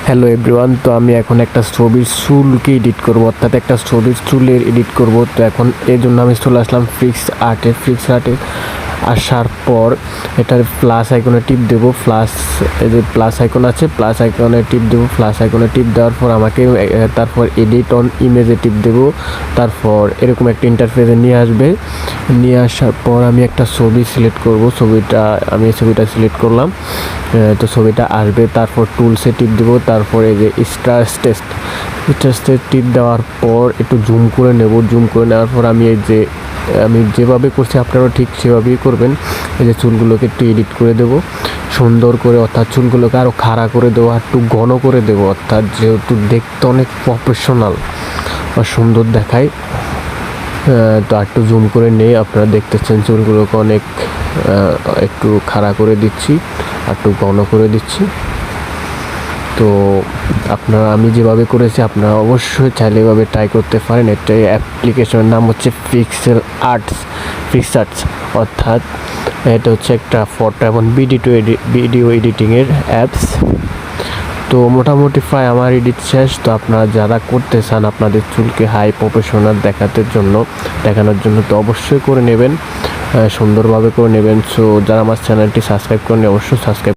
Hello everyone, তো আমি এখন একটা ছবির চুলকে এডিট করব, অর্থাৎ একটা ছবির চুলের এডিট করব। তো এখন এই জন্য আমি চলে আসলাম ফিক্স আর্টে আসার পর এটার প্লাস আইকনে টিপ দেবো। এই যে প্লাস আইকন আছে, প্লাস আইকনে টিপ দেবো। প্লাস আইকনে টিপ দেওয়ার পর আমাকে তারপর এডিট অন ইমেজে টিপ দেবো। তারপর এরকম একটা ইন্টারফেসে নিয়ে আসবে। নিয়ে আসার পর আমি একটা ছবি সিলেক্ট করব। আমি ছবিটা সিলেক্ট করলাম। তো ছবিটা আসবে, তারপর টুলসে টিপ দেবো। তারপর এই যে স্টার টেস্টে টিপ দেওয়ার পর একটু জুম করে নেব। জুম করে নেওয়ার পর আমি যেভাবে করছি আপনারাও ঠিক সেভাবেই করবেন। এই যে চুলগুলোকে একটু এডিট করে দেব সুন্দর করে, অর্থাৎ চুলগুলোকে আরও খাড়া করে দেবো, আর একটু ঘন করে দেবো, অর্থাৎ যেহেতু দেখতে অনেক প্রফেশনাল বা সুন্দর দেখায়। তো একটু জুম করে নেই, আপনারা দেখতেছেন চুলগুলোকে অনেক একটু খাড়া করে দিচ্ছি, একটু ঘন করে দিচ্ছি। তো আমি যেভাবে করেছি আপনারা অবশ্যই চাইলে এভাবে ট্রাই করতে পারেন। একটা অ্যাপ্লিকেশনের নাম হচ্ছে পিক্সআর্টস, অর্থাৎ এটা হচ্ছে একটা ফটো এবং ভিডিও এডিটিংয়ের অ্যাপস। তো মোটামুটি প্রায় আমার এডিট শেষ। তো আপনারা যারা করতে চান আপনাদের চুলকে হাই প্রফেশনাল দেখানোর জন্য তো অবশ্যই করে নেবেন, সুন্দরভাবে করে নেবেন। সো যারা আমার চ্যানেলটি সাবস্ক্রাইব করেন অবশ্যই সাবস্ক্রাইব